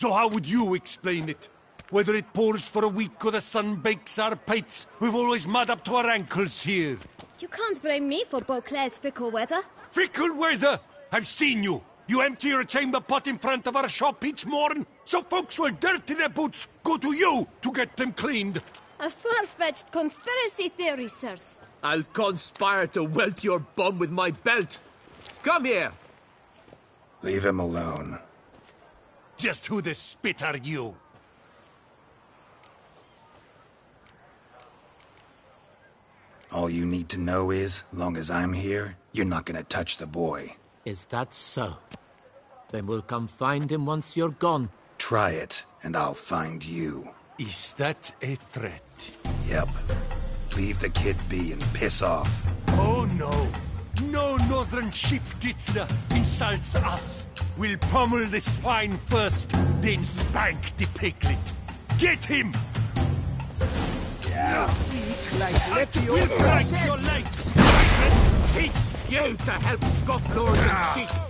So how would you explain it? Whether it pours for a week or the sun bakes our pates, we've always mud up to our ankles here. You can't blame me for Beauclair's fickle weather. Fickle weather? I've seen you. You empty your chamber pot in front of our shop each morn, so folks will dirty their boots, go to you to get them cleaned. A far-fetched conspiracy theory, sirs. I'll conspire to welt your bum with my belt. Come here. Leave him alone. Just who the spit are you? All you need to know is, long as I'm here, you're not gonna touch the boy. Is that so? Then we'll come find him once you're gone. Try it, and I'll find you. Is that a threat? Yep. Leave the kid be and piss off. Oh no. No northern sheep-titler insults us. We'll pummel the swine first, then spank the piglet. Get him! Yeah. We'll crack your legs! Teach you to help scofflaws and cheats!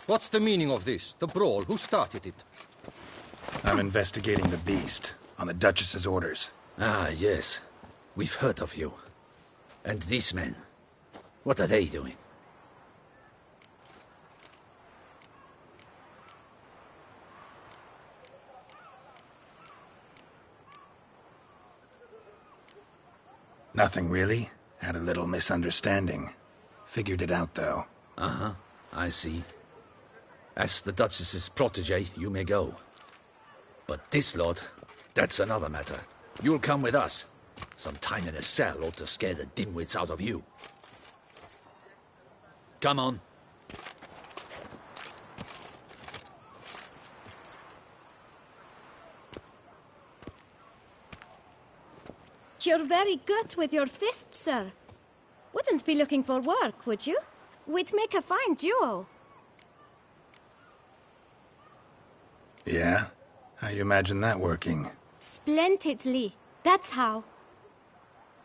What's the meaning of this? The brawl? Who started it? I'm investigating the beast, on the Duchess's orders. Ah, yes. We've heard of you. And these men, what are they doing? Nothing really. Had a little misunderstanding. Figured it out, though. Uh-huh. I see. As the Duchess's protege, you may go. But this lot, that's another matter. You'll come with us. Some time in a cell ought to scare the dimwits out of you. Come on. You're very good with your fists, sir. Wouldn't be looking for work, would you? We'd make a fine duo. Yeah? How you imagine that working? Splendidly. That's how.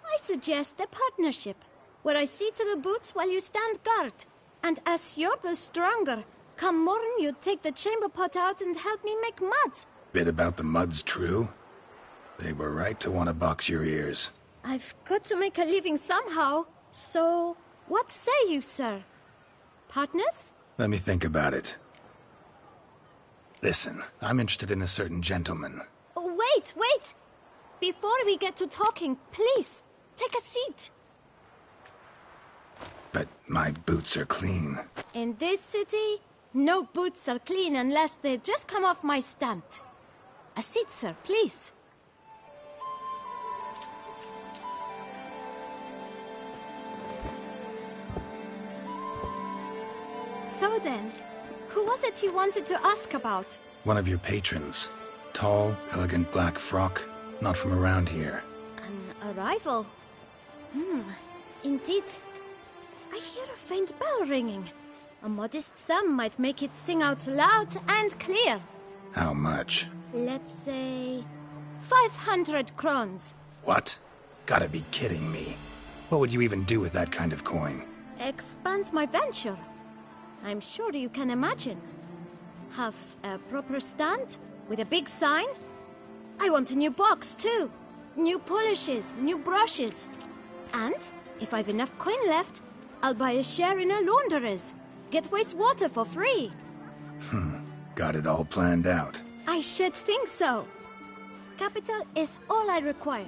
I suggest a partnership, where I see to the boots while you stand guard. And as you're the stronger, come morn you take the chamber pot out and help me make mud. Bit about the mud's true? They were right to want to box your ears. I've got to make a living somehow, so what say you, sir? Partners? Let me think about it. Listen, I'm interested in a certain gentleman. Wait, wait! Before we get to talking, please, take a seat. But my boots are clean. In this city, no boots are clean unless they just come off my stand. A seat, sir, please. So then, who was it you wanted to ask about? One of your patrons. Tall, elegant black frock. Not from around here. An arrival? Indeed. I hear a faint bell ringing. A modest sum might make it sing out loud and clear. How much? Let's say 500 crowns. What? Gotta be kidding me. What would you even do with that kind of coin? Expand my venture. I'm sure you can imagine. Have a proper stand with a big sign. I want a new box too. New polishes, new brushes. And if I've enough coin left, I'll buy a share in a launderer's. Get wastewater for free. Got it all planned out. I should think so. Capital is all I require.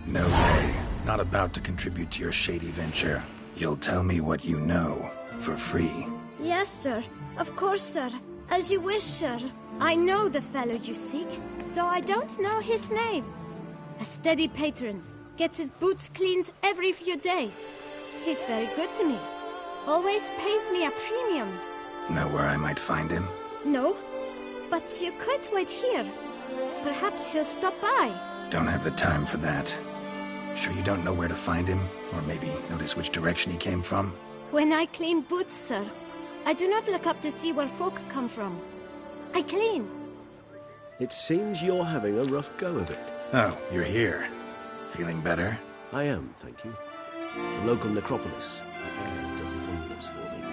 No way. Not about to contribute to your shady venture. You'll tell me what you know, for free. Yes, sir. Of course, sir. As you wish, sir. I know the fellow you seek. though I don't know his name. A steady patron, gets his boots cleaned every few days. He's very good to me. Always pays me a premium. Know where I might find him? No, but you could wait here. Perhaps he'll stop by. Don't have the time for that. Sure you don't know where to find him? Or maybe notice which direction he came from? When I clean boots, sir, I do not look up to see where folk come from. I clean. It seems you're having a rough go of it. Oh, you're here. Feeling better? I am, thank you. The local necropolis. The air does wonders for me.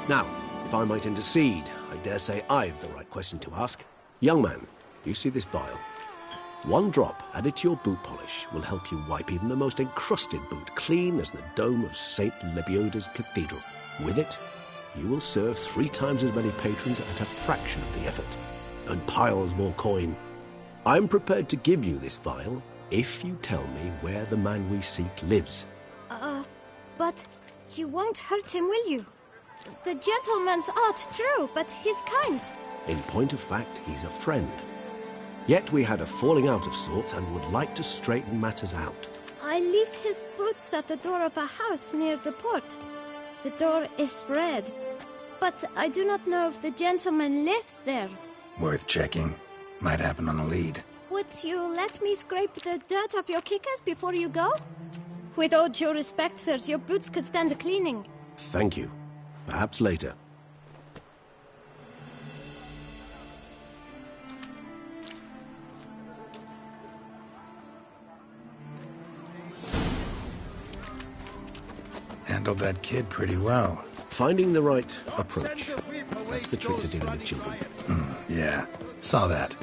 Now, if I might intercede, I dare say I've the right question to ask. Young man, you see this vial? One drop added to your boot polish will help you wipe even the most encrusted boot clean as the dome of St. Lebioda's Cathedral. With it, you will serve 3 times as many patrons at a fraction of the effort, and piles more coin. I'm prepared to give you this vial if you tell me where the man we seek lives. But you won't hurt him, will you? The gentleman's odd, true, but he's kind. In point of fact, he's a friend. Yet we had a falling out of sorts and would like to straighten matters out. I leave his boots at the door of a house near the port. The door is red, but I do not know if the gentleman lives there. Worth checking. Might happen on a lead. Would you let me scrape the dirt off your kickers before you go? With all due respect, sirs, your boots could stand a cleaning. Thank you. Perhaps later. Handled that kid pretty well. Finding the right approach. That's the trick to dealing with children. Yeah, saw that.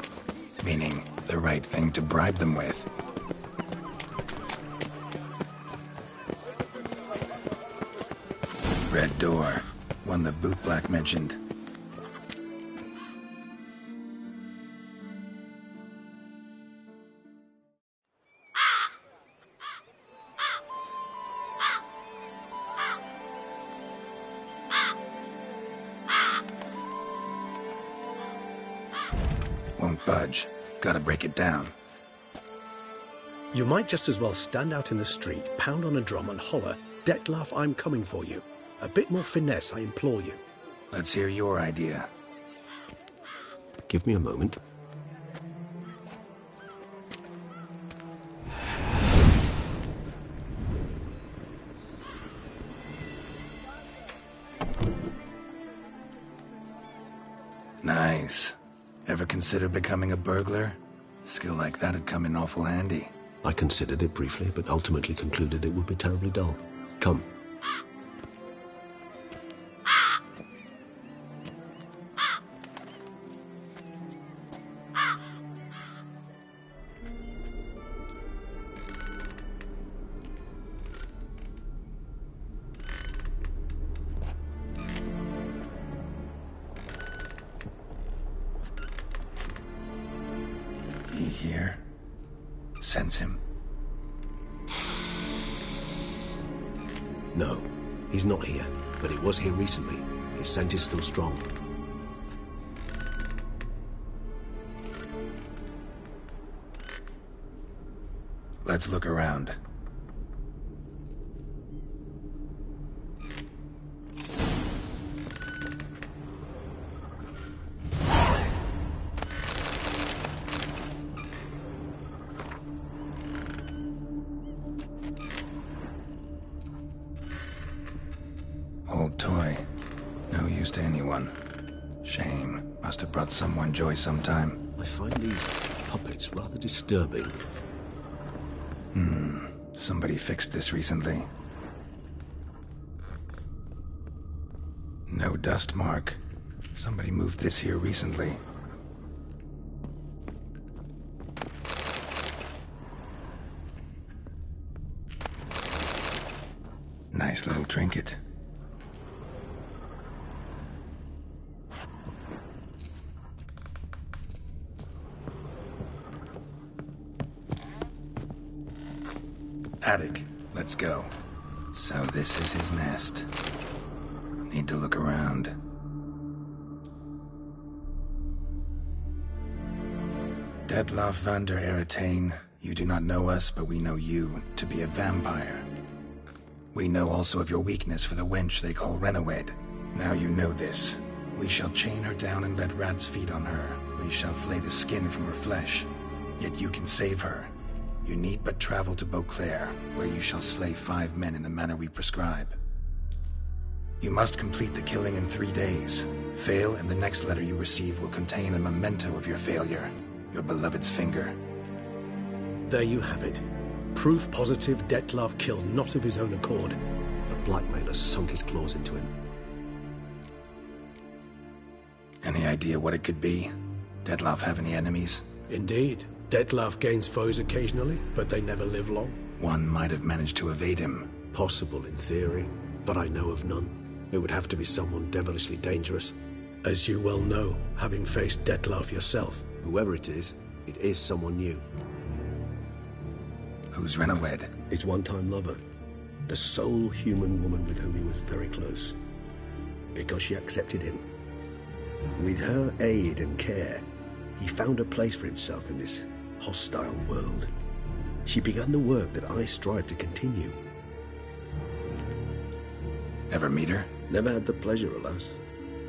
Meaning, the right thing to bribe them with. Red door. One the bootblack mentioned. Won't budge. Gotta break it down. You might just as well stand out in the street, pound on a drum and holler, "Detlef, I'm coming for you." A bit more finesse, I implore you. Let's hear your idea. Give me a moment. Nice. Ever consider becoming a burglar? Skill like that'd come in awful handy. I considered it briefly, but ultimately concluded it would be terribly dull. Come. He here? Sense him? No, he's not here, but he was here recently. His scent is still strong. Let's look around. Old toy. No use to anyone. Shame. Must have brought someone joy sometime. I find these puppets rather disturbing. Somebody fixed this recently. No dust mark. Somebody moved this here recently. Nice little trinket. Attic. Let's go. So this is his nest. Need to look around. Detloff van der Eretain, you do not know us, but we know you to be a vampire. We know also of your weakness for the wench they call Renowed. Now you know this. We shall chain her down and let rats feed on her. We shall flay the skin from her flesh. Yet you can save her. You need but travel to Beauclair, where you shall slay 5 men in the manner we prescribe. You must complete the killing in 3 days. Fail, and the next letter you receive will contain a memento of your failure. Your beloved's finger. There you have it. Proof positive Detlaff killed not of his own accord. A blackmailer sunk his claws into him. Any idea what it could be? Detloff have any enemies? Indeed. Detlaff gains foes occasionally, but they never live long. One might have managed to evade him. Possible in theory, but I know of none. It would have to be someone devilishly dangerous. As you well know, having faced Detlaff yourself. Whoever it is someone new. Who's Renowed? His one-time lover. The sole human woman with whom he was very close. Because she accepted him. With her aid and care, he found a place for himself in this hostile world. She began the work that I strive to continue. Ever meet her? Never had the pleasure, alas.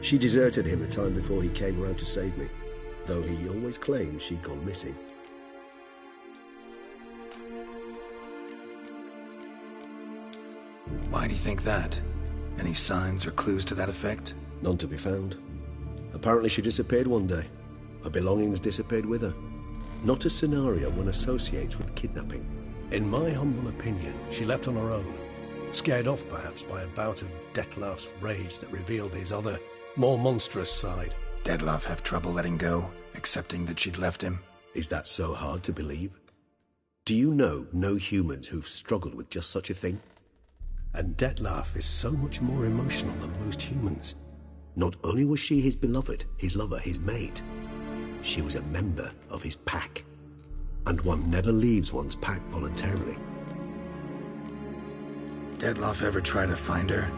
She deserted him a time before he came around to save me, though he always claimed she'd gone missing. Why do you think that? Any signs or clues to that effect? None to be found. Apparently she disappeared one day. Her belongings disappeared with her. Not a scenario one associates with kidnapping. In my humble opinion, she left on her own. Scared off perhaps by a bout of Detlaff's rage that revealed his other, more monstrous side. Detlaff have trouble letting go, accepting that she'd left him? Is that so hard to believe? Do you know no humans who've struggled with just such a thing? And Detlaff is so much more emotional than most humans. Not only was she his beloved, his lover, his mate, she was a member of his pack. And one never leaves one's pack voluntarily. Detlaff ever try to find her?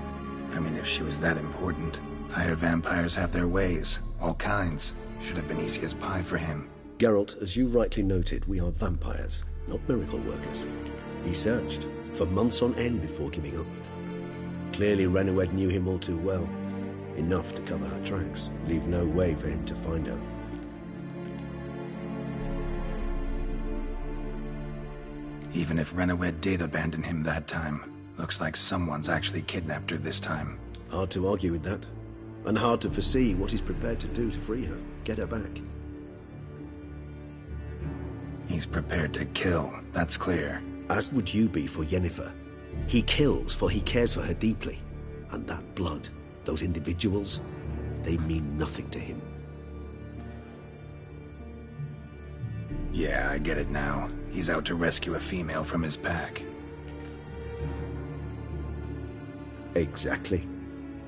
I mean, if she was that important. Higher vampires have their ways, all kinds. Should have been easy as pie for him. Geralt, as you rightly noted, we are vampires, not miracle workers. He searched for months on end before giving up. Clearly Renowed knew him all too well. Enough to cover her tracks, leave no way for him to find her. Even if Renowed did abandon him that time, looks like someone's actually kidnapped her this time. Hard to argue with that. And hard to foresee what he's prepared to do to free her, get her back. He's prepared to kill, that's clear. As would you be for Yennefer. He kills for he cares for her deeply. And that blood, those individuals, they mean nothing to him. Yeah, I get it now. He's out to rescue a female from his pack. Exactly.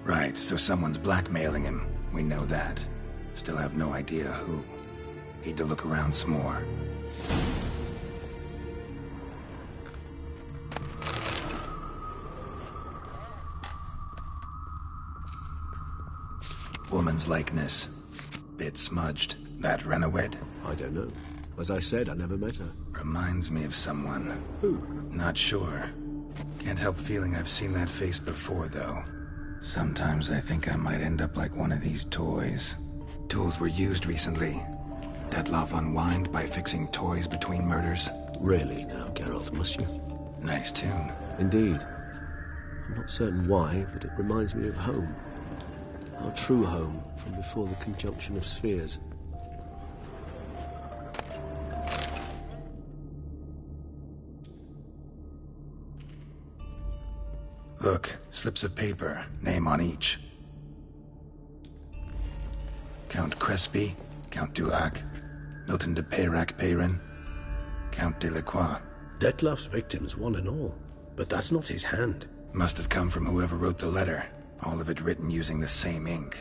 Right, so someone's blackmailing him. We know that. Still have no idea who. Need to look around some more. Woman's likeness. Bit smudged. That Renowed? I don't know. As I said, I never met her. Reminds me of someone. Who? Not sure. Can't help feeling I've seen that face before, though. Sometimes I think I might end up like one of these toys. Tools were used recently. Detlaff unwind by fixing toys between murders. Really now, Geralt, must you? Nice tune. Indeed. I'm not certain why, but it reminds me of home. Our true home from before the conjunction of spheres. Look, slips of paper, name on each. Count Crespi, Count Dulac, Milton de Peyrac-Peyrin, Count Delacroix. Detlaff's victims, one and all. But that's not his hand. Must have come from whoever wrote the letter. All of it written using the same ink.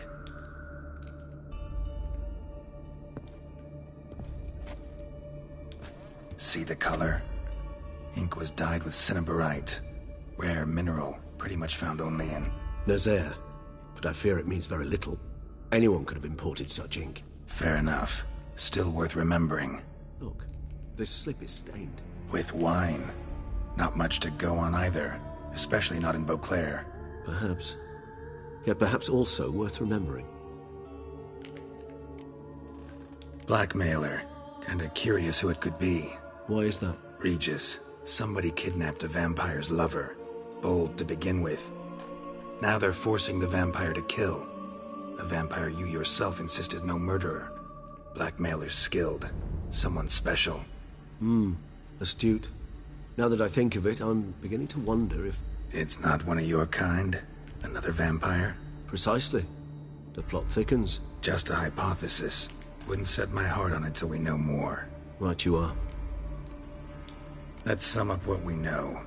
See the color? Ink was dyed with cinnabarite. Rare mineral, pretty much found only in Nazaire, but I fear it means very little. Anyone could have imported such ink. Fair enough. Still worth remembering. Look, this slip is stained. With wine. Not much to go on either, especially not in Beauclair. Perhaps. Yet perhaps also worth remembering. Blackmailer. Kinda curious who it could be. Why is that? Regis. Somebody kidnapped a vampire's lover. Bold to begin with. Now they're forcing the vampire to kill. A vampire you yourself insisted no murderer. Blackmailer's skilled. Someone special. Astute. Now that I think of it, I'm beginning to wonder if... It's not one of your kind? Another vampire? Precisely. The plot thickens. Just a hypothesis. Wouldn't set my heart on it till we know more. Right you are. Let's sum up what we know.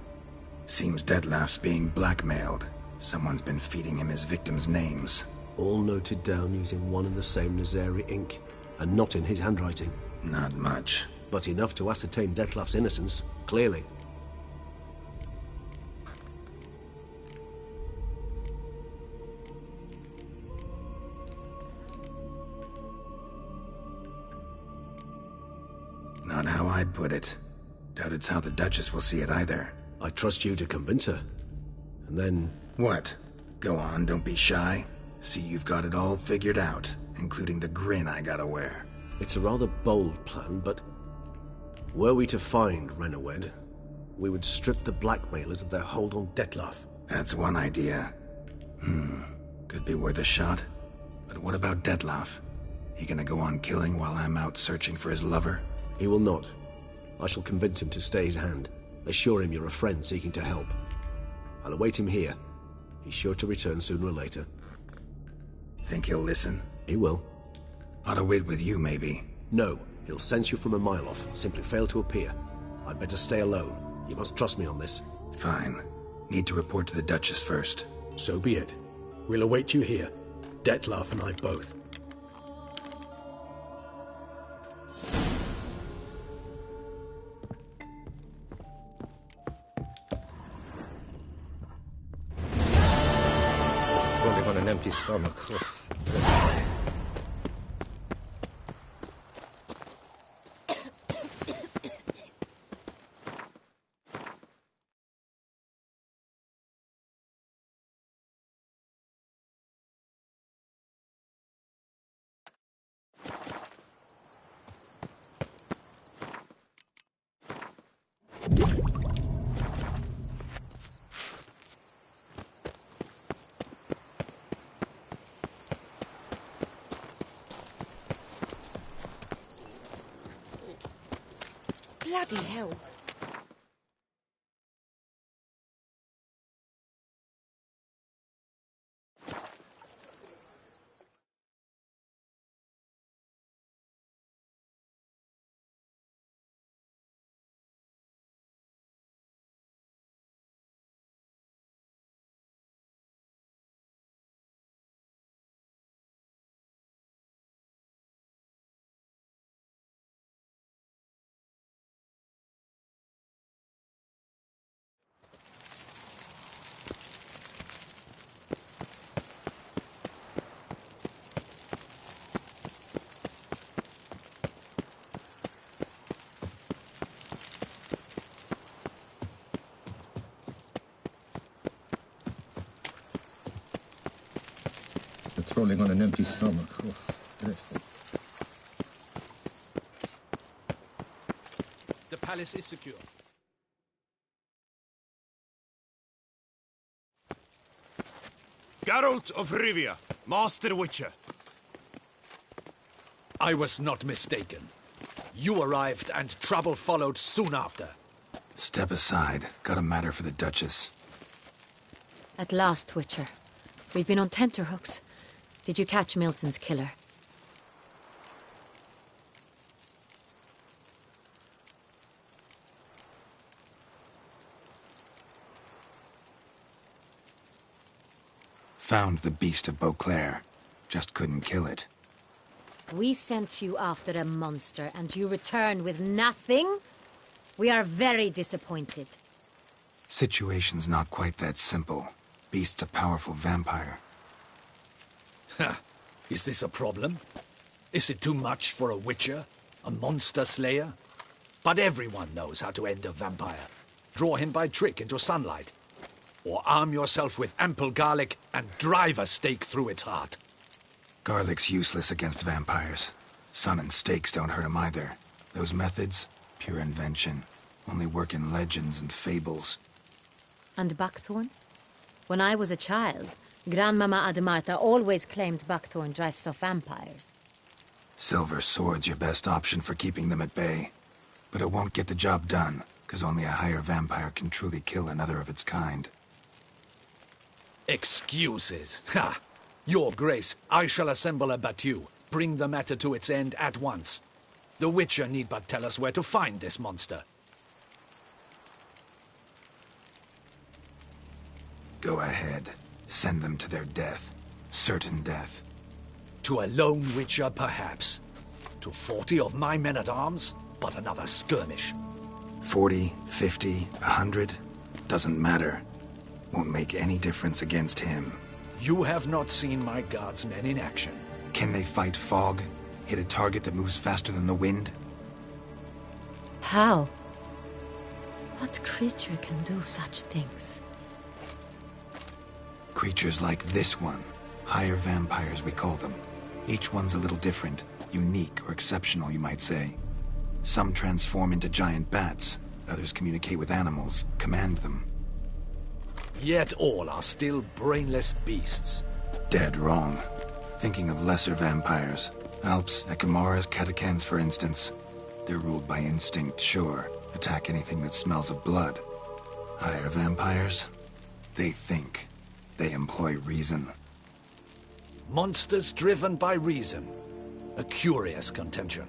Seems Detlef's being blackmailed. Someone's been feeding him his victims' names. All noted down using one and the same Nazari ink, and not in his handwriting. Not much. But enough to ascertain Detlef's innocence, clearly. Not how I'd put it. Doubt it's how the Duchess will see it either. I trust you to convince her. And then... What? Go on, don't be shy. See you've got it all figured out, including the grin I gotta wear. It's a rather bold plan, but... Were we to find Renowed, we would strip the blackmailers of their hold on Detlef. That's one idea. Could be worth a shot. But what about Detlef? He gonna go on killing while I'm out searching for his lover? He will not. I shall convince him to stay his hand. Assure him you're a friend seeking to help. I'll await him here. He's sure to return sooner or later. Think he'll listen? He will. Ought to wait with you, maybe. No, he'll sense you from a mile off. Simply fail to appear. I'd better stay alone. You must trust me on this. Fine. Need to report to the Duchess first. So be it. We'll await you here. Detlef and I both. Rolling on an empty stomach. Bloody hell. Rolling on an empty stomach. Oh, dreadful. The palace is secure. Geralt of Rivia, Master Witcher. I was not mistaken. You arrived and trouble followed soon after. Step aside. Got a matter for the Duchess. At last, Witcher. We've been on tenterhooks. Did you catch Milton's killer? Found the beast of Beauclair. Just couldn't kill it. We sent you after a monster, and you returned with nothing? We are very disappointed. Situation's not quite that simple. Beast's a powerful vampire. Is this a problem? Is it too much for a witcher? A monster slayer? But everyone knows how to end a vampire. Draw him by trick into sunlight. Or arm yourself with ample garlic and drive a stake through its heart. Garlic's useless against vampires. Sun and stakes don't hurt him either. Those methods, pure invention. Only work in legends and fables. And buckthorn? When I was a child, Grandmama Ademarta always claimed buckthorn drives off vampires. Silver sword's your best option for keeping them at bay. But it won't get the job done, because only a higher vampire can truly kill another of its kind. Excuses. Ha! Your Grace, I shall assemble a battue. Bring the matter to its end at once. The Witcher need but tell us where to find this monster. Go ahead. Send them to their death. Certain death. To a lone Witcher, perhaps. To 40 of my men-at-arms, but another skirmish. 40, 50, 100? Doesn't matter. Won't make any difference against him. You have not seen my guardsmen in action. Can they fight fog? Hit a target that moves faster than the wind? How? What creature can do such things? Creatures like this one. Higher vampires, we call them. Each one's a little different. Unique or exceptional, you might say. Some transform into giant bats. Others communicate with animals, command them. Yet all are still brainless beasts. Dead wrong. Thinking of lesser vampires. Alps, Ekamaras, Catacans, for instance. They're ruled by instinct, sure. Attack anything that smells of blood. Higher vampires? They think. They employ reason. Monsters driven by reason. A curious contention.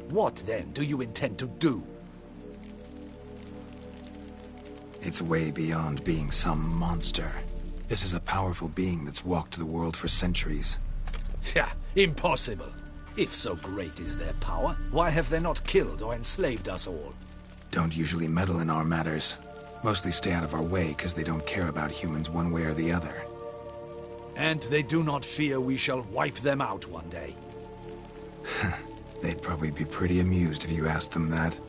What, then, do you intend to do? It's way beyond being some monster. This is a powerful being that's walked the world for centuries. Yeah, impossible. If so great is their power, why have they not killed or enslaved us all? Don't usually meddle in our matters. Mostly stay out of our way because they don't care about humans one way or the other. And they do not fear we shall wipe them out one day. They'd probably be pretty amused if you asked them that.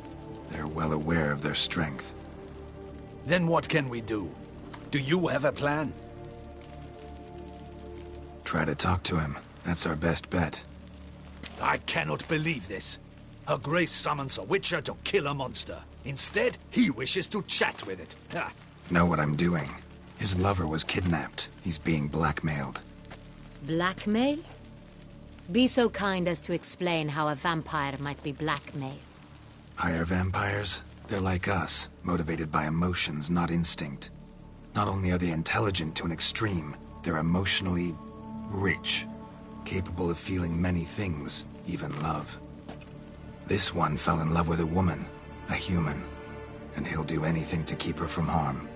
They're well aware of their strength. Then what can we do? Do you have a plan? Try to talk to him. That's our best bet. I cannot believe this. Her Grace summons a Witcher to kill a monster. Instead, he wishes to chat with it. Ha. Know what I'm doing. His lover was kidnapped. He's being blackmailed. Blackmail? Be so kind as to explain how a vampire might be blackmailed. Higher vampires? They're like us, motivated by emotions, not instinct. Not only are they intelligent to an extreme, they're emotionally rich, capable of feeling many things, even love. This one fell in love with a woman, a human, and he'll do anything to keep her from harm.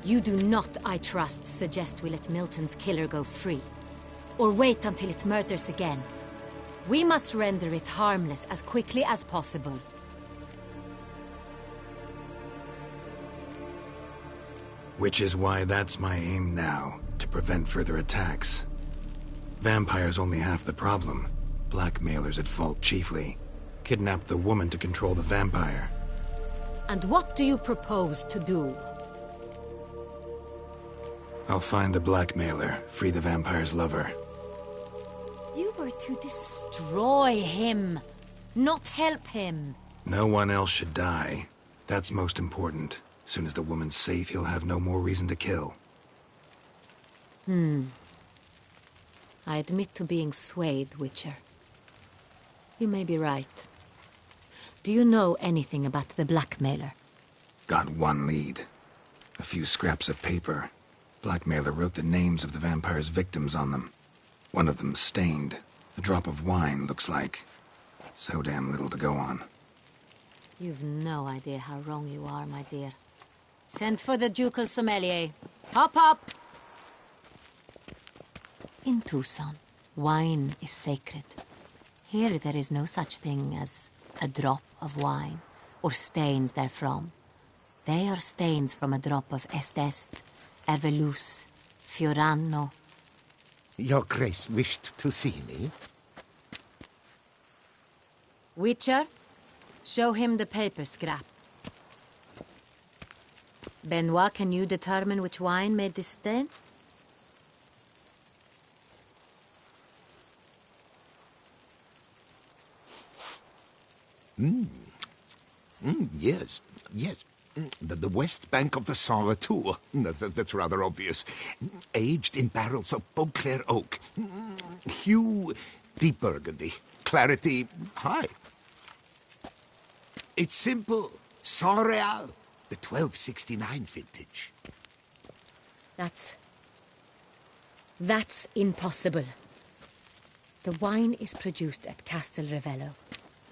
You do not, I trust, suggest we let Milton's killer go free. Or wait until it murders again. We must render it harmless as quickly as possible. Which is why that's my aim now, to prevent further attacks. Vampires only half the problem. Blackmailers at fault chiefly. Kidnap the woman to control the vampire. And what do you propose to do? I'll find the blackmailer, free the vampire's lover. You were to destroy him, not help him. No one else should die. That's most important. Soon as the woman's safe, he'll have no more reason to kill. I admit to being swayed, Witcher. You may be right. Do you know anything about the blackmailer? Got one lead. A few scraps of paper. Blackmailer wrote the names of the vampire's victims on them. One of them stained. A drop of wine, looks like. So damn little to go on. You've no idea how wrong you are, my dear. Send for the ducal sommelier. Hop, hop! In Tucson, wine is sacred. Here there is no such thing as a drop of wine, or stains therefrom. They are stains from a drop of Est, Ervelus, Fiorano. Your Grace wished to see me? Witcher, Show him the paper scrap. Benoit, can you determine which wine made this stain? Yes. The west bank of the Saar too. That's rather obvious. Aged in barrels of Beauclair oak. Hue, deep burgundy. Clarity, high. It's simple. Saint-Réal, the 1269 vintage. That's impossible. The wine is produced at Castel Revello,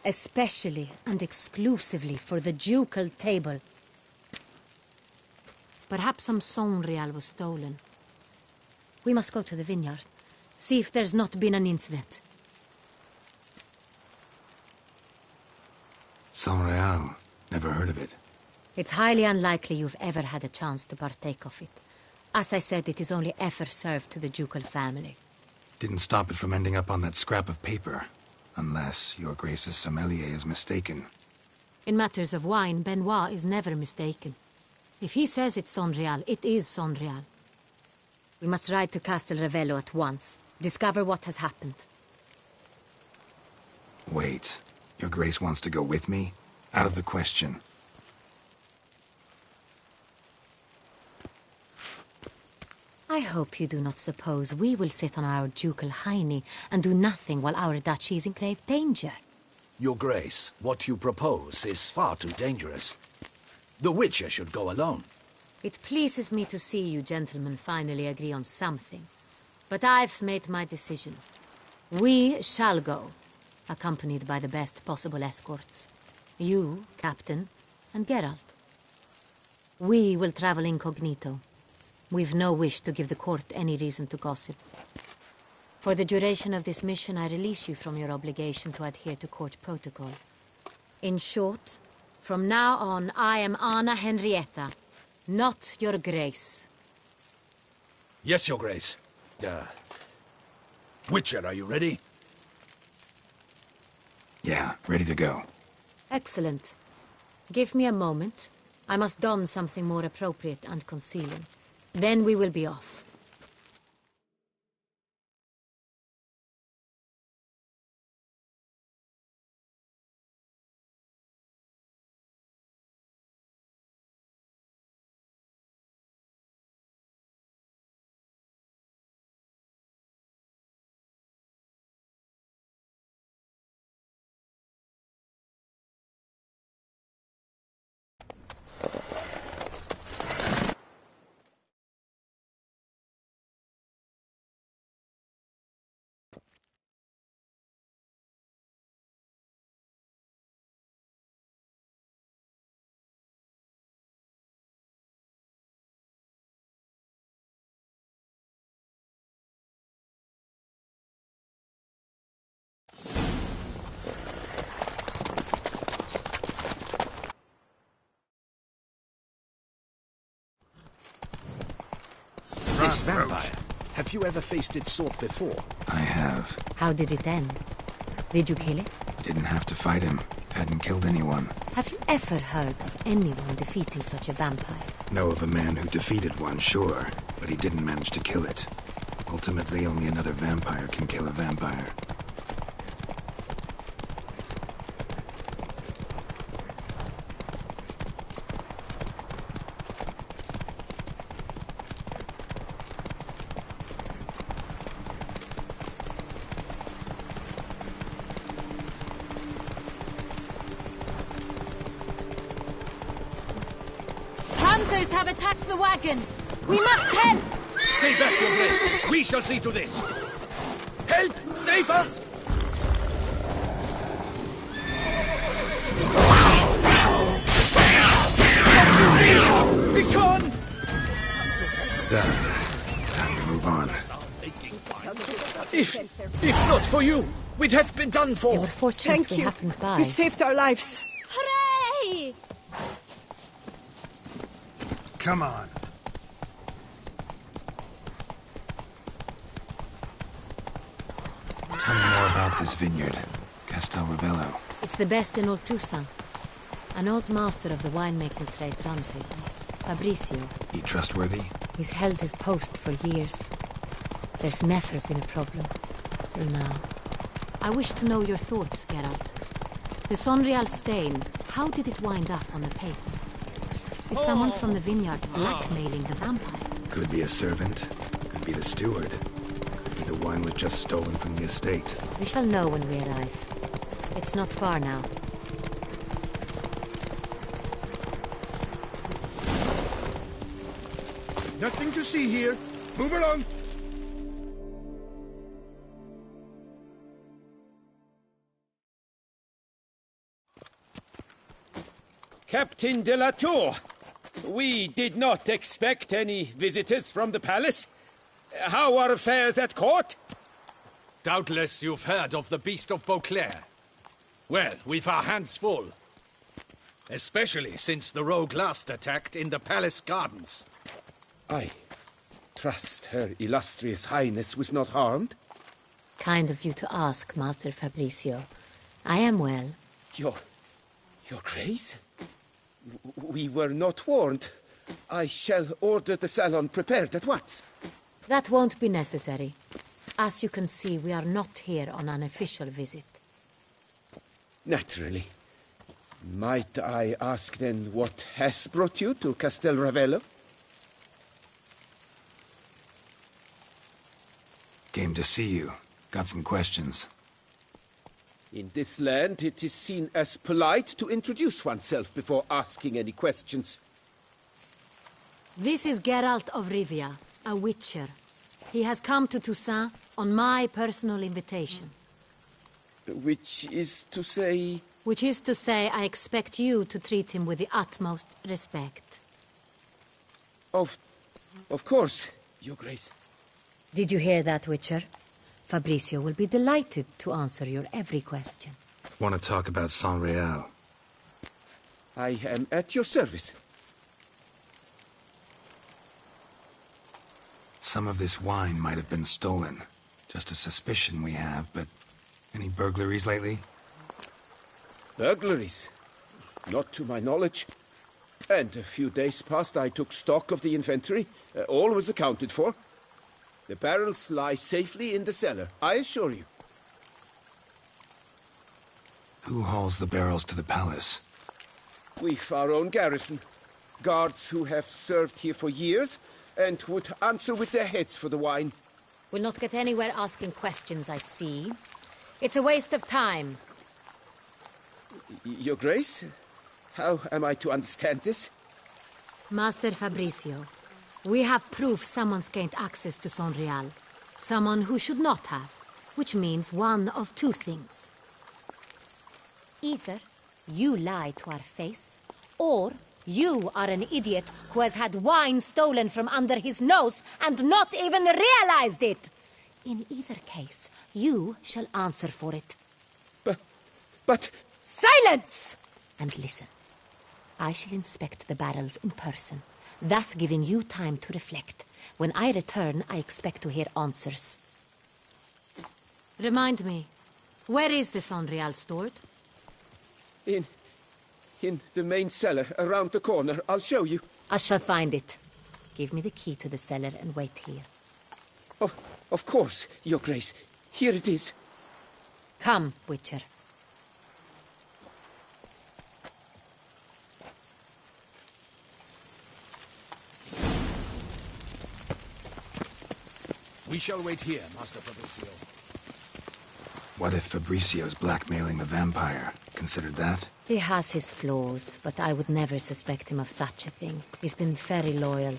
especially and exclusively for the ducal table. Perhaps some Saint-Réal was stolen. We must go to the vineyard, see if there's not been an incident. Saint-Réal. Never heard of it. It's highly unlikely you've ever had a chance to partake of it. As I said, it is only ever served to the ducal family. Didn't stop it from ending up on that scrap of paper. Unless your Grace's sommelier is mistaken. In matters of wine, Benoit is never mistaken. If he says it's Saint-Réal, it is Saint-Réal. We must ride to Castel Revello at once. Discover what has happened. Wait. Your Grace wants to go with me? Out of the question. I hope you do not suppose we will sit on our ducal hiney and do nothing while our duchy is in grave danger. Your Grace, what you propose is far too dangerous. The Witcher should go alone. It pleases me to see you gentlemen finally agree on something. But I've made my decision. We shall go, accompanied by the best possible escorts. You, Captain, and Geralt. We will travel incognito. We've no wish to give the court any reason to gossip. For the duration of this mission, I release you from your obligation to adhere to court protocol. In short, from now on, I am Anna Henrietta, not your Grace. Yes, Your Grace. Witcher, are you ready? Yeah, ready to go. Excellent. Give me a moment. I must don something more appropriate and concealing. Then we will be off. This vampire. Have you ever faced its sort before? I have. How did it end? Did you kill it? Didn't have to fight him. Hadn't killed anyone. Have you ever heard of anyone defeating such a vampire? Know of a man who defeated one, sure, but he didn't manage to kill it. Ultimately, only another vampire can kill a vampire. Hunters have attacked the wagon! We must help! Stay back, Your Grace. We shall see to this. Help! Save us! Be gone! Done. Time to move on. If not for you, we'd have been done for. You were fortunate we happened by. You saved our lives. Hooray! Come on. Tell me more about this vineyard. Castel Revello. It's the best in all Toussaint. An old master of the winemaking trade runs it. Fabrizio. He trustworthy? He's held his post for years. There's never been a problem. Till now. I wish to know your thoughts, Geralt. The Sonreal stain, how did it wind up on the paper? Is someone from the vineyard blackmailing the vampire? Could be a servant. Could be the steward. Could be the wine was just stolen from the estate. We shall know when we arrive. It's not far now. Nothing to see here. Move along. Captain de la Tour, we did not expect any visitors from the palace. How are affairs at court? Doubtless you've heard of the Beast of Beauclair. Well, we've our hands full. Especially since the rogue last attacked in the palace gardens. I trust Her Illustrious Highness was not harmed? Kind of you to ask, Master Fabrizio. I am well. Your Grace? We were not warned. I shall order the salon prepared at once. That won't be necessary. As you can see, we are not here on an official visit. Naturally. Might I ask then what has brought you to Castel Ravello? Came to see you. Got some questions. In this land, it is seen as polite to introduce oneself before asking any questions. This is Geralt of Rivia, a witcher. He has come to Toussaint on my personal invitation. Which is to say... Which is to say, I expect you to treat him with the utmost respect. Of course, Your Grace. Did you hear that, Witcher? Fabrizio will be delighted to answer your every question. Want to talk about Sonreal? I am at your service. Some of this wine might have been stolen. Just a suspicion we have, but any burglaries lately? Burglaries? Not to my knowledge. And a few days past I took stock of the inventory. All was accounted for. The barrels lie safely in the cellar, I assure you. Who hauls the barrels to the palace? We've our own garrison. Guards who have served here for years and would answer with their heads for the wine. We'll not get anywhere asking questions, I see. It's a waste of time. Your Grace? How am I to understand this? Master Fabrizio, we have proof someone's gained access to Sonreal. Someone who should not have. Which means one of two things. Either you lie to our face, or you are an idiot who has had wine stolen from under his nose and not even realized it. In either case, you shall answer for it. But... Silence! And listen. I shall inspect the barrels in person, thus giving you time to reflect. When I return, I expect to hear answers. Remind me, where is the Sonreal stored? In the main cellar, around the corner. I'll show you. I shall find it. Give me the key to the cellar and wait here. Oh, of course, Your Grace. Here it is. Come, Witcher. We shall wait here, Master Fabrizio. What if Fabricio's blackmailing the vampire? Considered that? He has his flaws, but I would never suspect him of such a thing. He's been very loyal.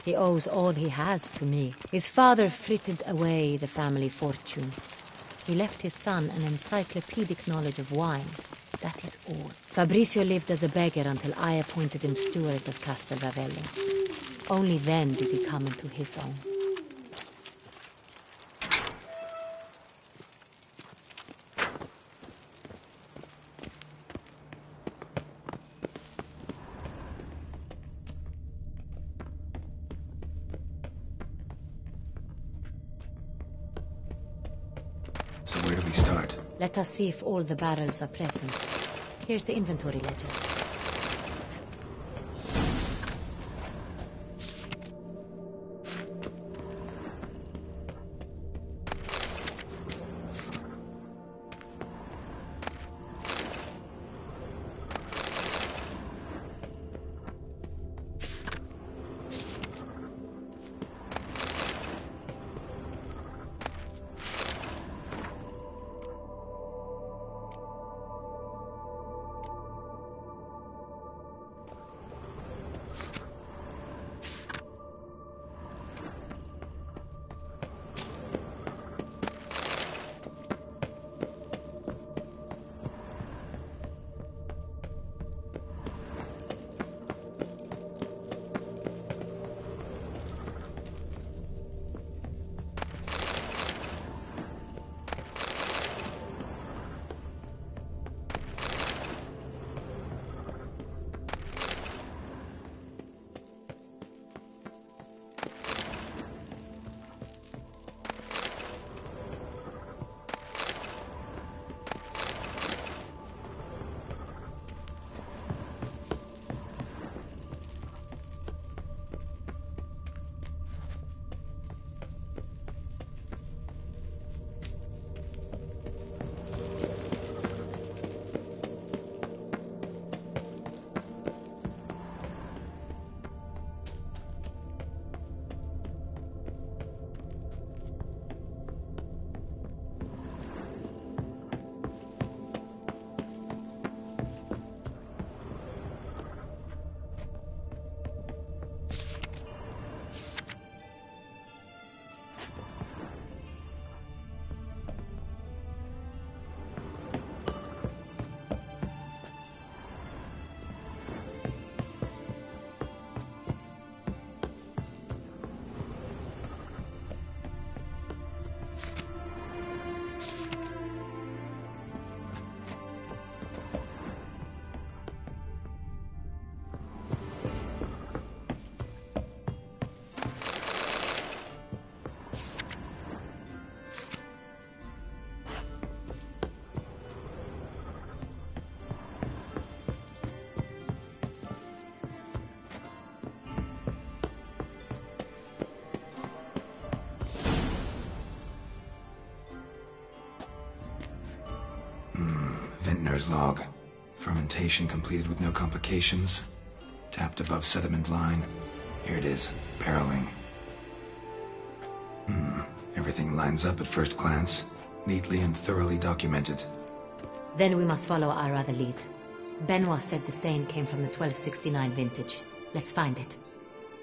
He owes all he has to me. His father frittered away the family fortune. He left his son an encyclopedic knowledge of wine. That is all. Fabrizio lived as a beggar until I appointed him steward of Castel Ravello. Only then did he come into his own. So where do we start? Let us see if all the barrels are present. Here's the inventory ledger. Owner's log. Fermentation completed with no complications. Tapped above sediment line. Here it is. Barreling. Everything lines up at first glance. Neatly and thoroughly documented. Then we must follow our other lead. Benoit said the stain came from the 1269 vintage. Let's find it.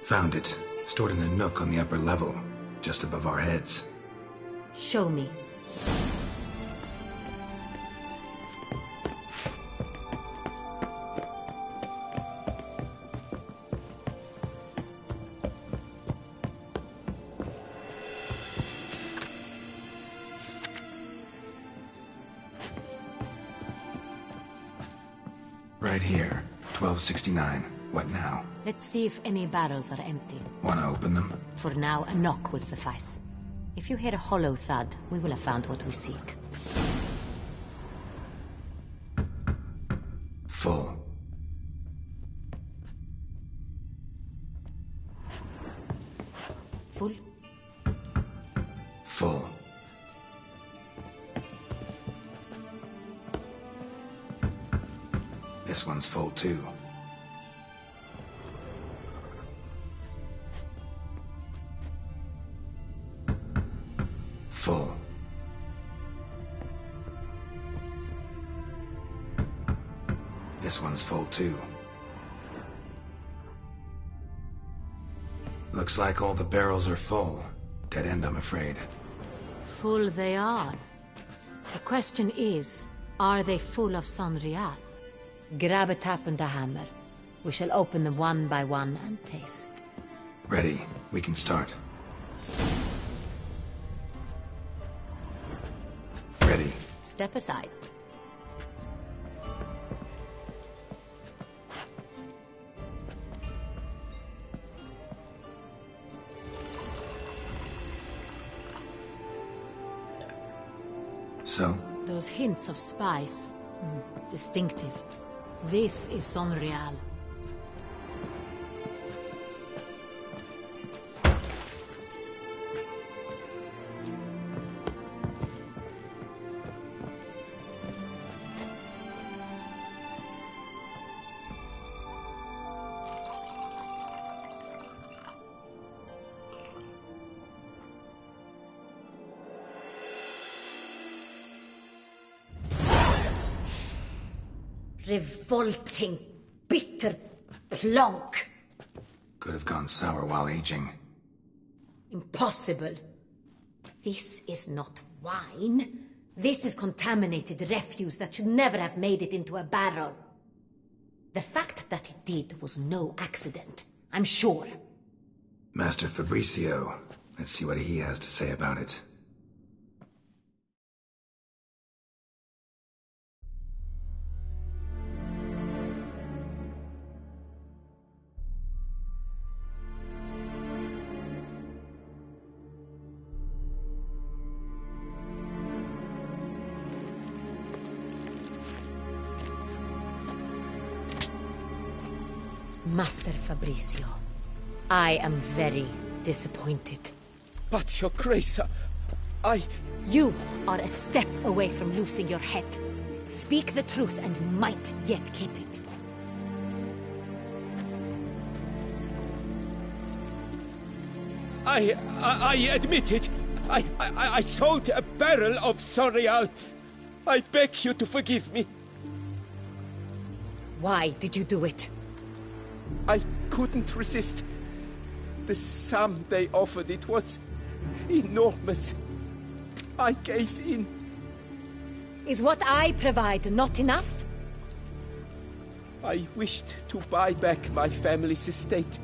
Found it. Stored in a nook on the upper level. Just above our heads. Show me. Right here. 1269. What now? Let's see if any barrels are empty. Wanna open them? For now, a knock will suffice. If you hear a hollow thud, we will have found what we seek. Full. Full? Full. This one's full too. Full. This one's full too. Looks like all the barrels are full. Dead end, I'm afraid. Full they are. The question is, are they full of Sonreal? Grab a tap and a hammer. We shall open them one by one and taste. Ready. We can start. Ready. Step aside. So? Those hints of spice. Distinctive. This is Sonreal. Revolting, bitter plonk. Could have gone sour while aging. Impossible. This is not wine. This is contaminated refuse that should never have made it into a barrel. The fact that it did was no accident, I'm sure. Master Fabricio. Let's see what he has to say about it. Master Fabricio, I am very disappointed. But, Your Grace, You are a step away from losing your head. Speak the truth and you might yet keep it. I admit it. I sold a barrel of Sonreal. I beg you to forgive me. Why did you do it? I couldn't resist. The sum they offered, it was enormous. I gave in. Is what I provide not enough? I wished to buy back my family's estate.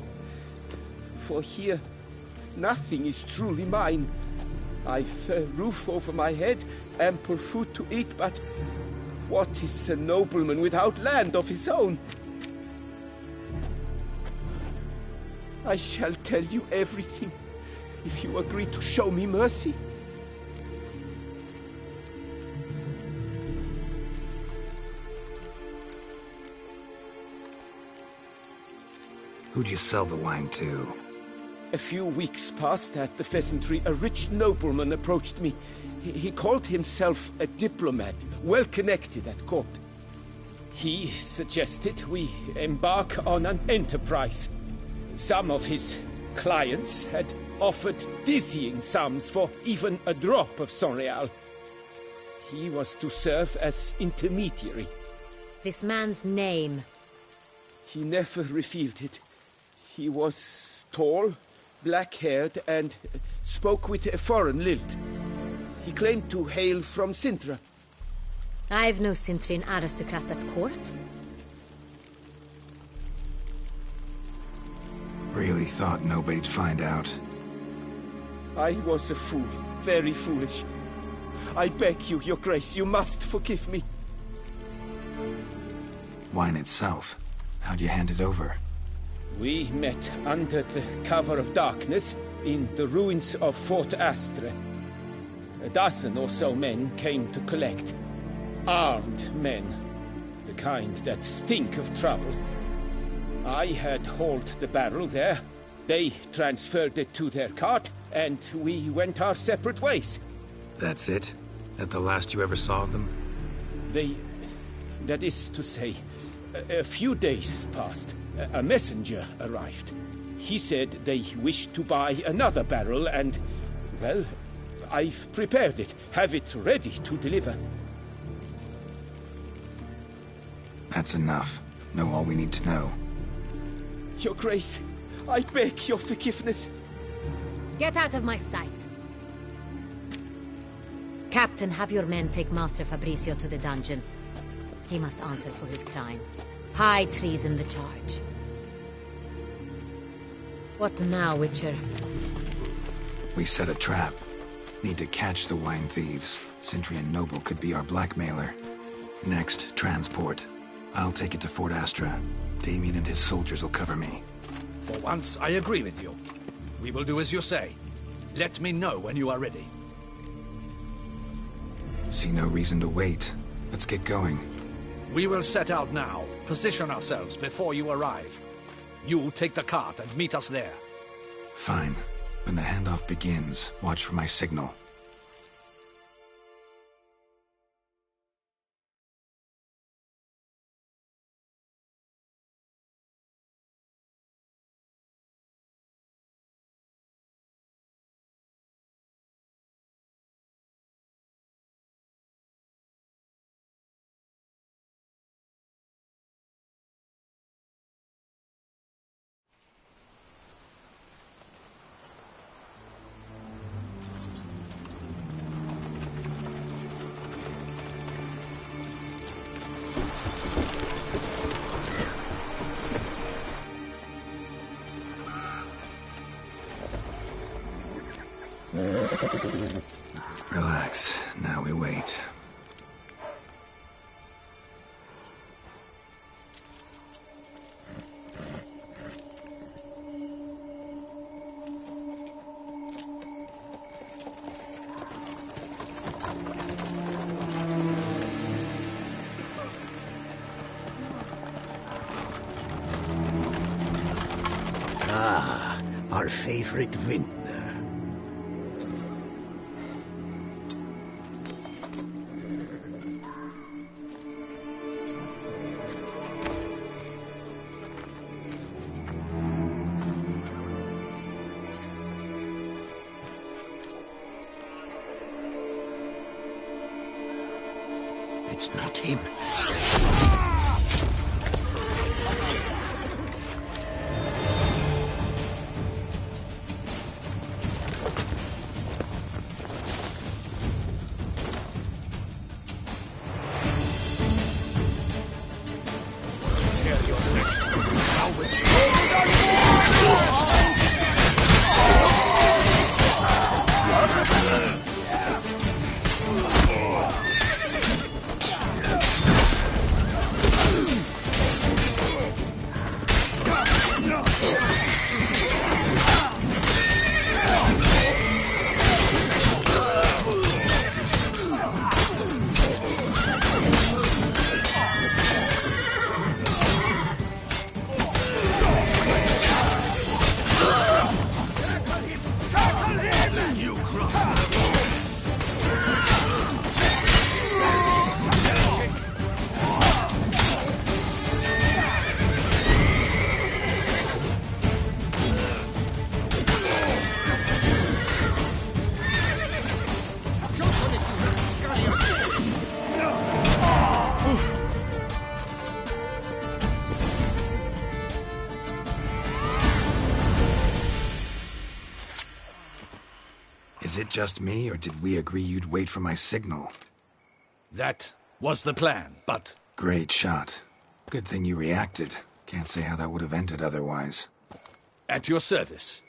For here, nothing is truly mine. I've a roof over my head, ample food to eat, but what is a nobleman without land of his own? I shall tell you everything, if you agree to show me mercy. Who'd you sell the wine to? A few weeks past at the pheasantry, a rich nobleman approached me. He called himself a diplomat, well connected at court. He suggested we embark on an enterprise. Some of his clients had offered dizzying sums for even a drop of Sonreal. He was to serve as intermediary. This man's name? He never revealed it. He was tall, black-haired, and spoke with a foreign lilt. He claimed to hail from Sintra. I've no Sintrin aristocrat at court. Really thought nobody'd find out. I was a fool, very foolish. I beg you, Your Grace, you must forgive me. Wine itself. How'd you hand it over? We met under the cover of darkness in the ruins of Fort Astre. A dozen or so men came to collect. Armed men. The kind that stink of trouble. I had hauled the barrel there. They transferred it to their cart, and we went our separate ways. That's it? That the last you ever saw of them? That is to say, a few days passed. A messenger arrived. He said they wished to buy another barrel and, well, I've prepared it. Have it ready to deliver. That's enough. Know all we need to know. Your Grace, I beg your forgiveness. Get out of my sight. Captain, have your men take Master Fabricio to the dungeon. He must answer for his crime. High treason the charge. What now, Witcher? We set a trap. Need to catch the wine thieves. Cintrian Noble could be our blackmailer. Next, transport. I'll take it to Fort Astra. Damien and his soldiers will cover me. For once, I agree with you. We will do as you say. Let me know when you are ready. See no reason to wait. Let's get going. We will set out now. Position ourselves before you arrive. You take the cart and meet us there. Fine. When the handoff begins, watch for my signal. Relax. Now we wait. Ah, our favorite vintner. It's not him. Is it just me, or did we agree you'd wait for my signal? That was the plan, but... Great shot. Good thing you reacted. Can't say how that would have ended otherwise. At your service.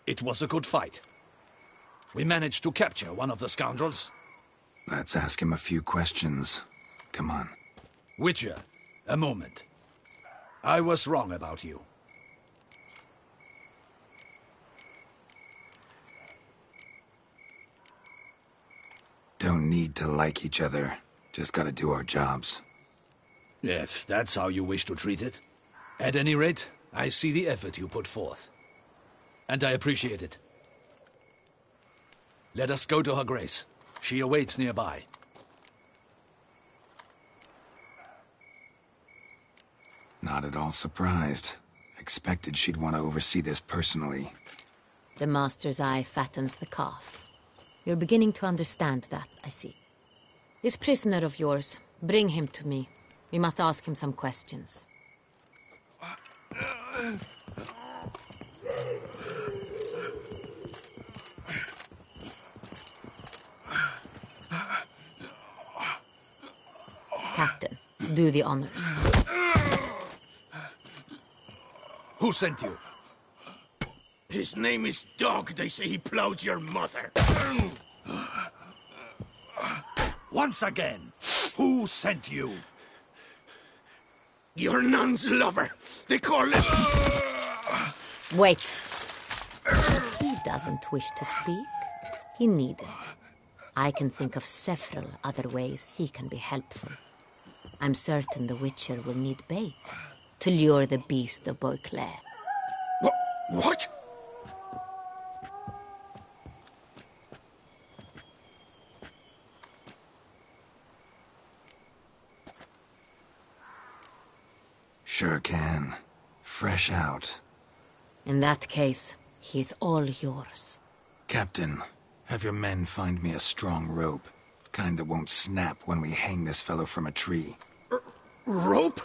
It was a good fight. We managed to capture one of the scoundrels. Let's ask him a few questions. Come on. Witcher, a moment. I was wrong about you. Don't need to like each other. Just gotta do our jobs. If that's how you wish to treat it. At any rate, I see the effort you put forth. And I appreciate it. Let us go to her grace. She awaits nearby. Not at all surprised. Expected she'd want to oversee this personally. The master's eye fattens the calf. You're beginning to understand that, I see. This prisoner of yours, bring him to me. We must ask him some questions. Captain, do the honors. Who sent you? His name is Dog. They say he plowed your mother. Once again, who sent you? Your nun's lover. They call him... Wait. He doesn't wish to speak. He needn't. I can think of several other ways he can be helpful. I'm certain the Witcher will need bait to lure the beast of Beauclair. What? Sure can. Fresh out. In that case, he's all yours. Captain, have your men find me a strong rope. Kind that won't snap when we hang this fellow from a tree. Rope?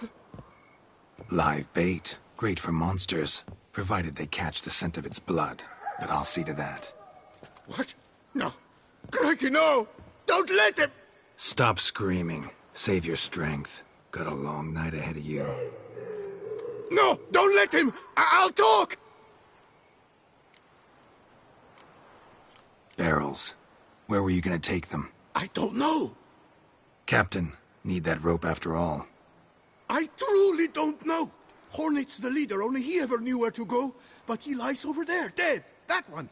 Live bait. Great for monsters, provided they catch the scent of its blood. But I'll see to that. What? No. Crikey, no! Don't let him! Stop screaming. Save your strength. Got a long night ahead of you. No! Don't let him! I'll talk! Barrels. Where were you gonna take them? I don't know. Captain, need that rope after all. I truly don't know. Hornet's the leader, only he ever knew where to go. But he lies over there, dead. That one.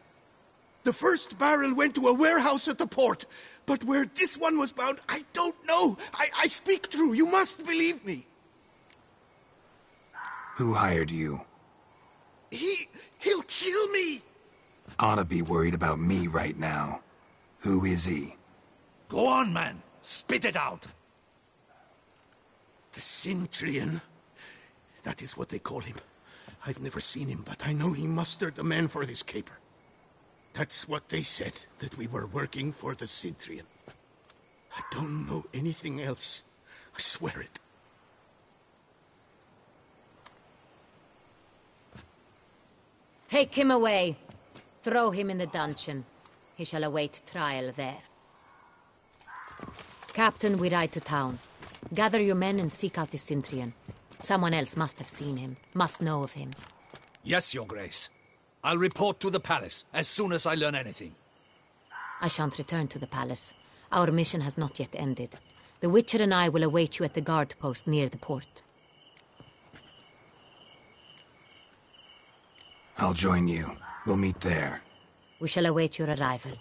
The first barrel went to a warehouse at the port. But where this one was bound, I don't know. I speak true. You must believe me. Who hired you? He'll kill me. Oughta be worried about me right now. Who is he? Go on, man. Spit it out. The Cintrian. That is what they call him. I've never seen him, but I know he mustered the men for this caper. That's what they said, that we were working for the Cintrian. I don't know anything else. I swear it. Take him away. Throw him in the dungeon. He shall await trial there. Captain, we ride to town. Gather your men and seek out the Cintrian. Someone else must have seen him, must know of him. Yes, Your Grace. I'll report to the palace as soon as I learn anything. I shan't return to the palace. Our mission has not yet ended. The Witcher and I will await you at the guard post near the port. I'll join you. We'll meet there. We shall await your arrival.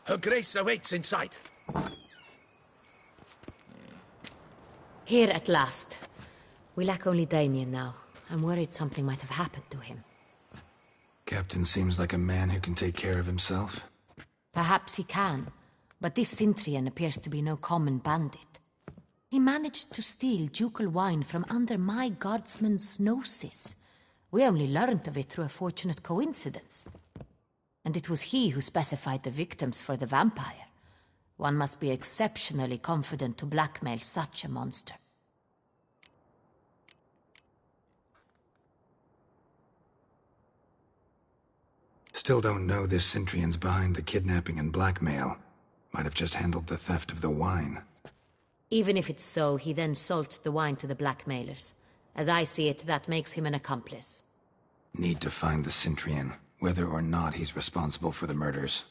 Her Grace awaits inside. Here at last. We lack only Damien now. I'm worried something might have happened to him. Captain seems like a man who can take care of himself. Perhaps he can, but this Cintrian appears to be no common bandit. He managed to steal ducal wine from under my guardsman's noses. We only learned of it through a fortunate coincidence. And it was he who specified the victims for the vampire. One must be exceptionally confident to blackmail such a monster. Still don't know this Cintrian's behind the kidnapping and blackmail. Might have just handled the theft of the wine. Even if it's so, he then sold the wine to the blackmailers. As I see it, that makes him an accomplice. Need to find the Cintrian, whether or not he's responsible for the murders.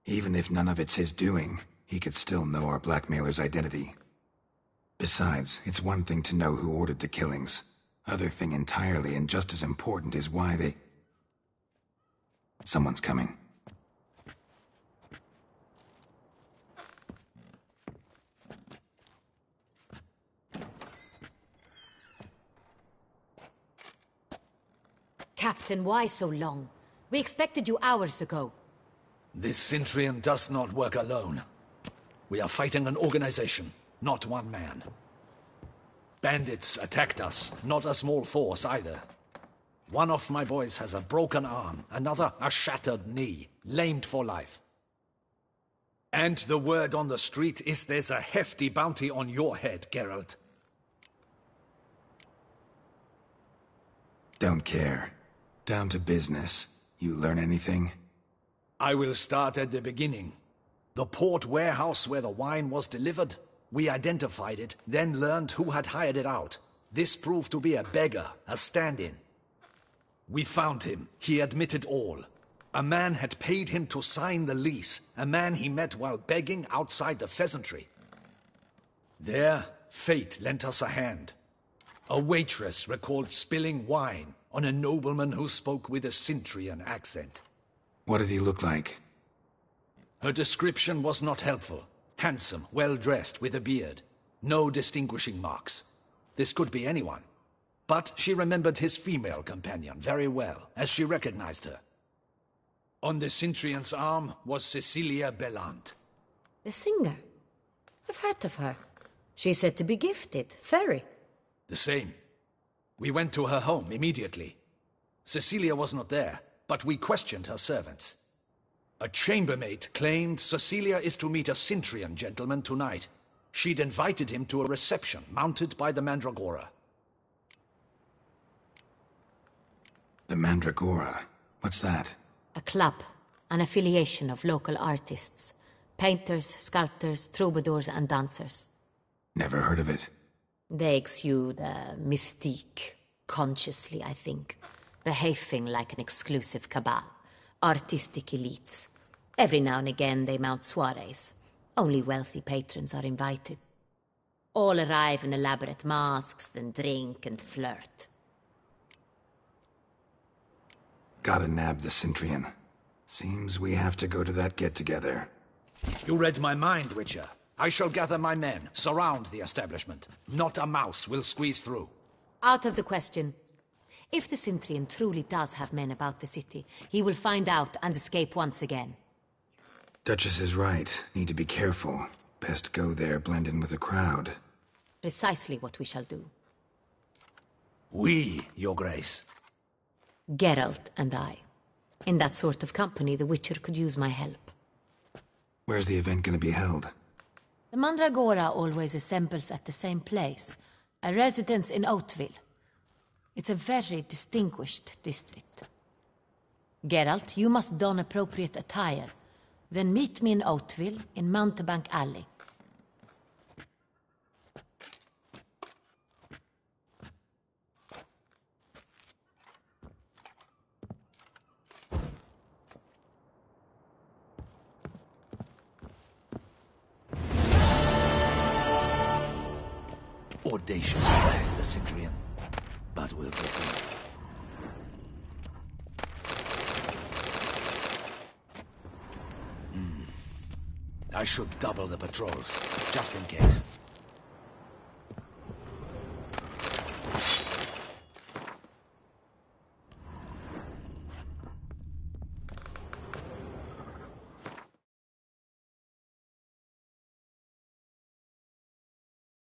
Even if none of it's his doing, he could still know our blackmailer's identity. Besides, it's one thing to know who ordered the killings. Other thing entirely, and just as important, is why they... Someone's coming. Captain, why so long? We expected you hours ago. This Cintrian does not work alone. We are fighting an organization, not one man. Bandits attacked us, not a small force either. One of my boys has a broken arm, another a shattered knee, lamed for life. And the word on the street is there's a hefty bounty on your head, Geralt. Don't care. Down to business. You learn anything? I will start at the beginning. The port warehouse where the wine was delivered. We identified it, then learned who had hired it out. This proved to be a beggar, a stand-in. We found him. He admitted all. A man had paid him to sign the lease, a man he met while begging outside the pheasantry. There, fate lent us a hand. A waitress recalled spilling wine on a nobleman who spoke with a Cintrian accent. What did he look like? Her description was not helpful. Handsome, well-dressed, with a beard. No distinguishing marks. This could be anyone. But she remembered his female companion very well, as she recognized her. On the Cintrian's arm was Cecilia Bellant. The singer? I've heard of her. She's said to be gifted. Fairy. The same. We went to her home immediately. Cecilia was not there, but we questioned her servants. A chambermaid claimed Cecilia is to meet a Cintrian gentleman tonight. She'd invited him to a reception mounted by the Mandragora. The Mandragora? What's that? A club, an affiliation of local artists. Painters, sculptors, troubadours and dancers. Never heard of it. They exude mystique, consciously, I think. Behaving like an exclusive cabal. Artistic elites. Every now and again they mount soirees. Only wealthy patrons are invited. All arrive in elaborate masks, then drink and flirt. Gotta nab the Cintrian. Seems we have to go to that get-together. You read my mind, Witcher. I shall gather my men, surround the establishment. Not a mouse will squeeze through. Out of the question. If the Cintrian truly does have men about the city, he will find out and escape once again. Duchess is right. Need to be careful. Best go there, blend in with the crowd. Precisely what we shall do. We, Your Grace. Geralt and I. In that sort of company, the Witcher could use my help. Where's the event gonna be held? The Mandragora always assembles at the same place, a residence in Oatville. It's a very distinguished district. Geralt, you must don appropriate attire. Then meet me in Oatville, in Mountebank Alley. Audacious as the Cintrian, but we'll get through. I should double the patrols, just in case.